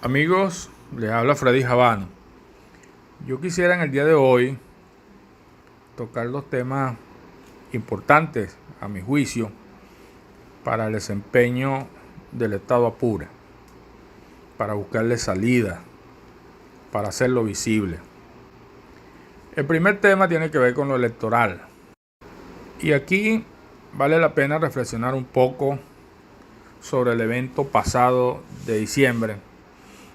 Amigos, les habla Freddy Javano. Yo quisiera en el día de hoy tocar dos temas importantes, a mi juicio, para el desempeño del Estado Apure, para buscarle salida, para hacerlo visible. El primer tema tiene que ver con lo electoral. Y aquí vale la pena reflexionar un poco sobre el evento pasado de diciembre,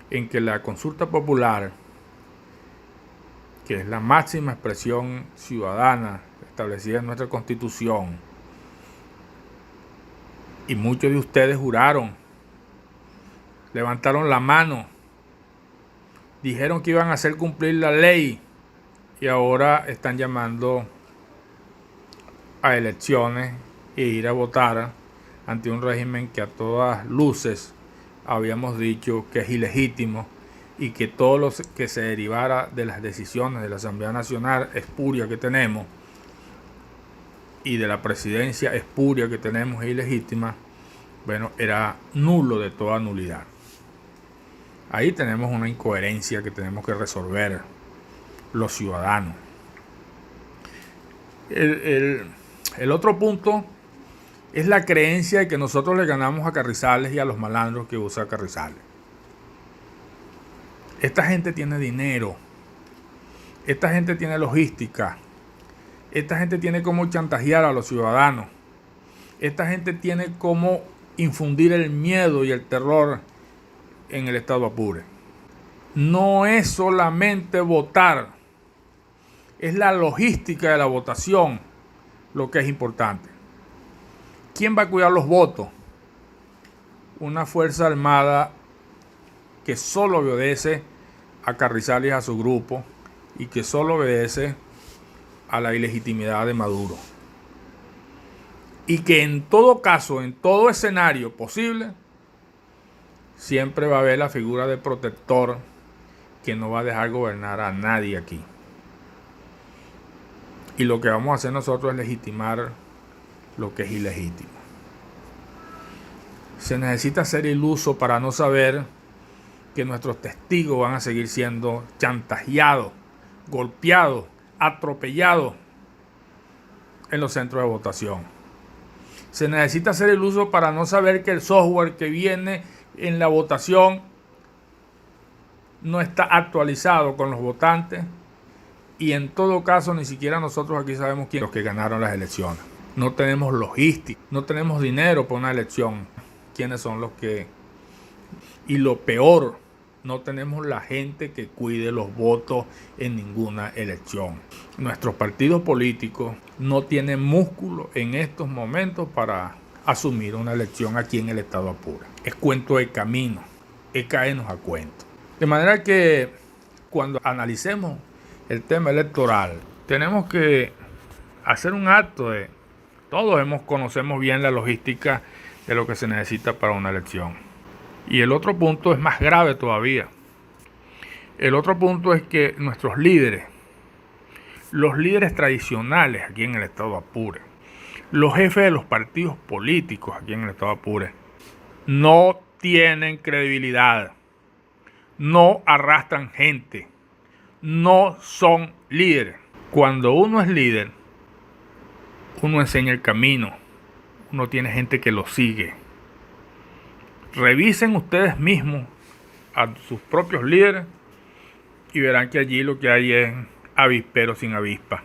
en que la consulta popular, que es la máxima expresión ciudadana establecida en nuestra Constitución, y muchos de ustedes juraron, levantaron la mano, dijeron que iban a hacer cumplir la ley y ahora están llamando a elecciones e ir a votar ante un régimen que a todas luces habíamos dicho que es ilegítimo y que todo lo que se derivara de las decisiones de la Asamblea Nacional espuria que tenemos y de la presidencia espuria que tenemos e ilegítima, bueno, era nulo de toda nulidad. Ahí tenemos una incoherencia que tenemos que resolver los ciudadanos. El otro punto es la creencia de que nosotros le ganamos a Carrizales y a los malandros que usa Carrizales. Esta gente tiene dinero, esta gente tiene logística, esta gente tiene cómo chantajear a los ciudadanos, esta gente tiene cómo infundir el miedo y el terror en el Estado Apure. No es solamente votar, es la logística de la votación lo que es importante. ¿Quién va a cuidar los votos? Una fuerza armada que solo obedece a Carrizales y a su grupo y que solo obedece a la ilegitimidad de Maduro. Y que en todo caso, en todo escenario posible, siempre va a haber la figura de protector que no va a dejar gobernar a nadie aquí. Y lo que vamos a hacer nosotros es legitimar lo que es ilegítimo. Se necesita ser iluso para no saber que nuestros testigos van a seguir siendo chantajeados, golpeados, atropellados en los centros de votación. Se necesita ser iluso para no saber que el software que viene en la votación no está actualizado con los votantes y en todo caso ni siquiera nosotros aquí sabemos quiénes son los que ganaron las elecciones. No tenemos logística, no tenemos dinero para una elección. ¿Quiénes son los que? Y lo peor, no tenemos la gente que cuide los votos en ninguna elección. Nuestros partidos políticos no tienen músculo en estos momentos para asumir una elección aquí en el Estado Apure. Es cuento de camino, es caernos a cuento. De manera que cuando analicemos el tema electoral, tenemos que hacer un acto de... Todos conocemos bien la logística de lo que se necesita para una elección. Y el otro punto es más grave todavía. El otro punto es que nuestros líderes, los líderes tradicionales aquí en el Estado Apure, los jefes de los partidos políticos aquí en el Estado Apure, no tienen credibilidad, no arrastran gente, no son líderes. Cuando uno es líder, uno enseña el camino, uno tiene gente que lo sigue. Revisen ustedes mismos a sus propios líderes y verán que allí lo que hay es avispero sin avispa.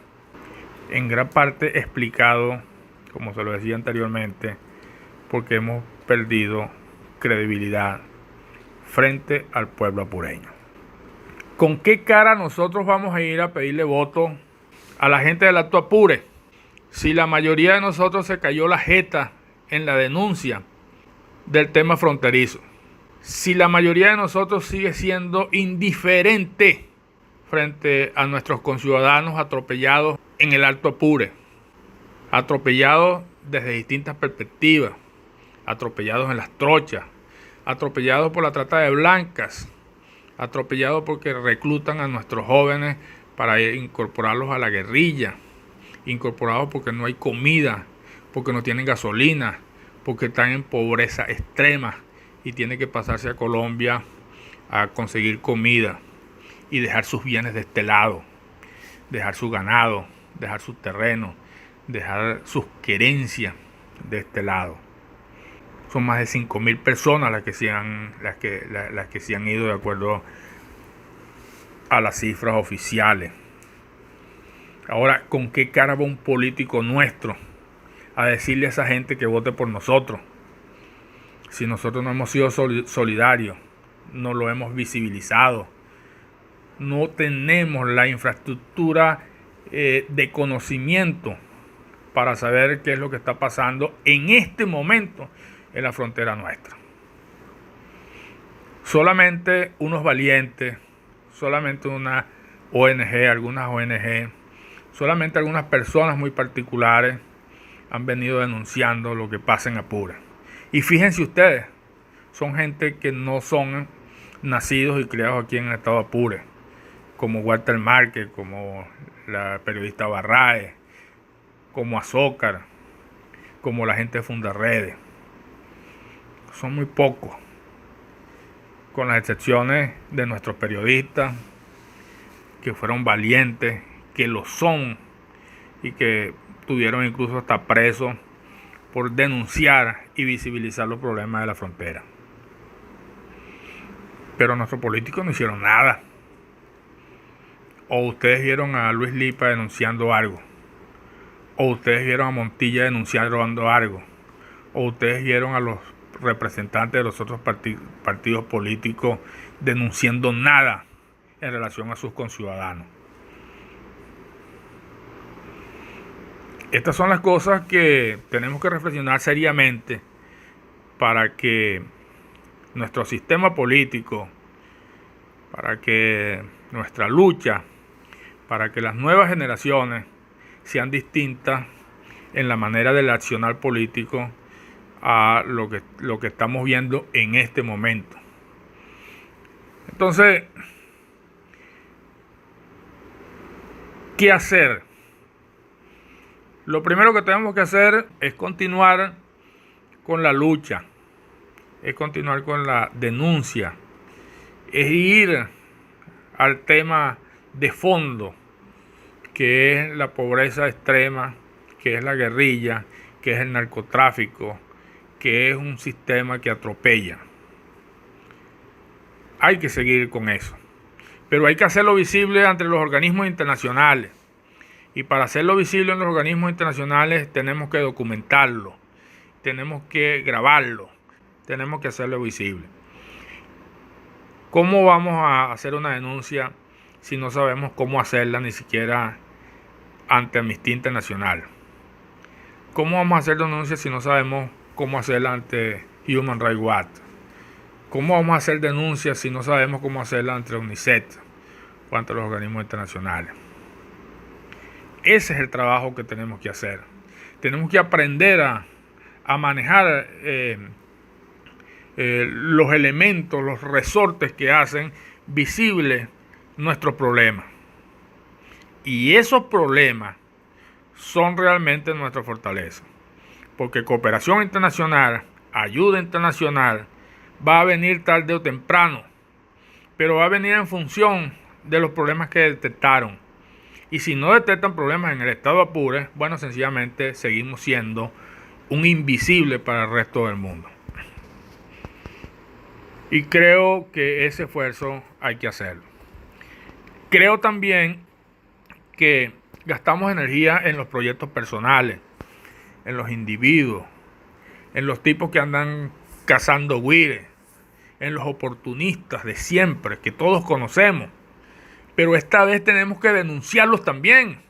En gran parte explicado, como se lo decía anteriormente, porque hemos perdido credibilidad frente al pueblo apureño. ¿Con qué cara nosotros vamos a ir a pedirle voto a la gente del Alto Apure si la mayoría de nosotros se cayó la jeta en la denuncia del tema fronterizo? Si la mayoría de nosotros sigue siendo indiferente frente a nuestros conciudadanos atropellados en el Alto Apure, atropellados desde distintas perspectivas, atropellados en las trochas, atropellados por la trata de blancas, atropellados porque reclutan a nuestros jóvenes para incorporarlos a la guerrilla, incorporados porque no hay comida, porque no tienen gasolina, porque están en pobreza extrema y tienen que pasarse a Colombia a conseguir comida y dejar sus bienes de este lado, dejar su ganado, dejar sus terrenos, dejar sus querencias de este lado. Son más de 5.000 personas las que se han ido de acuerdo a las cifras oficiales. Ahora, ¿con qué cara va un político nuestro a decirle a esa gente que vote por nosotros? Si nosotros no hemos sido solidarios, no lo hemos visibilizado, no tenemos la infraestructura de conocimiento para saber qué es lo que está pasando en este momento en la frontera nuestra. Solamente unos valientes, solamente una ONG, algunas ONG, solamente algunas personas muy particulares han venido denunciando lo que pasa en Apure. Y fíjense ustedes, son gente que no son nacidos y criados aquí en el estado de Apure, como Walter Márquez, como la periodista Barraez, como Azócar, como la gente de Fundarredes. Son muy pocos, con las excepciones de nuestros periodistas, que fueron valientes, que lo son, y que tuvieron incluso hasta presos por denunciar y visibilizar los problemas de la frontera. Pero nuestros políticos no hicieron nada. O ustedes vieron a Luis Lipa denunciando algo, o ustedes vieron a Montilla denunciando algo, o ustedes vieron a los representantes de los otros partidos políticos denunciando nada en relación a sus conciudadanos. Estas son las cosas que tenemos que reflexionar seriamente para que nuestro sistema político, para que nuestra lucha, para que las nuevas generaciones sean distintas en la manera del accionar político a lo que estamos viendo en este momento. Entonces, ¿qué hacer? Lo primero que tenemos que hacer es continuar con la lucha, es continuar con la denuncia, es ir al tema de fondo, que es la pobreza extrema, que es la guerrilla, que es el narcotráfico, que es un sistema que atropella. Hay que seguir con eso, pero hay que hacerlo visible ante los organismos internacionales. Y para hacerlo visible en los organismos internacionales tenemos que documentarlo, tenemos que grabarlo, tenemos que hacerlo visible. ¿Cómo vamos a hacer una denuncia si no sabemos cómo hacerla ni siquiera ante Amnistía Internacional? ¿Cómo vamos a hacer denuncias si no sabemos cómo hacerla ante Human Rights Watch? ¿Cómo vamos a hacer denuncias si no sabemos cómo hacerla ante UNICEF o ante los organismos internacionales? Ese es el trabajo que tenemos que hacer. Tenemos que aprender a manejar los elementos, los resortes que hacen visible nuestros problemas. Y esos problemas son realmente nuestra fortaleza. Porque cooperación internacional, ayuda internacional, va a venir tarde o temprano, pero va a venir en función de los problemas que detectaron. Y si no detectan problemas en el estado de Apure, bueno, sencillamente seguimos siendo un invisible para el resto del mundo. Y creo que ese esfuerzo hay que hacerlo. Creo también que gastamos energía en los proyectos personales, en los individuos, en los tipos que andan cazando güires, en los oportunistas de siempre, que todos conocemos. Pero esta vez tenemos que denunciarlos también.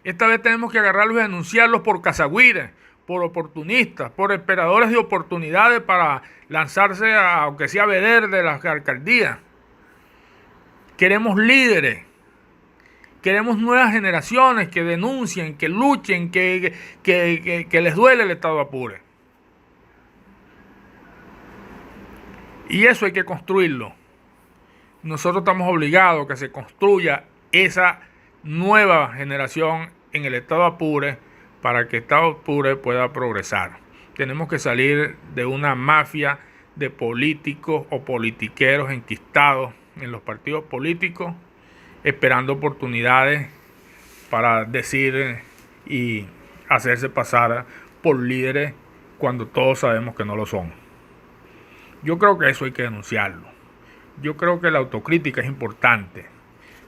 Esta vez tenemos que agarrarlos y denunciarlos por cazagüires, por oportunistas, por esperadores de oportunidades para lanzarse, aunque sea veder de las alcaldías. Queremos líderes. Queremos nuevas generaciones que denuncien, que luchen, que les duele el estado de Apure. Y eso hay que construirlo. Nosotros estamos obligados a que se construya esa nueva generación en el estado de Apure para que el estado de Apure pueda progresar. Tenemos que salir de una mafia de políticos o politiqueros enquistados en los partidos políticos, esperando oportunidades para decir y hacerse pasar por líderes cuando todos sabemos que no lo son. Yo creo que eso hay que denunciarlo. Yo creo que la autocrítica es importante.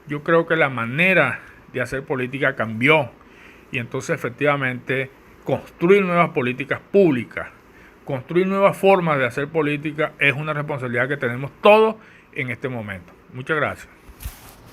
Yo creo que la manera de hacer política cambió y entonces efectivamente construir nuevas políticas públicas, construir nuevas formas de hacer política es una responsabilidad que tenemos todos en este momento. Muchas gracias.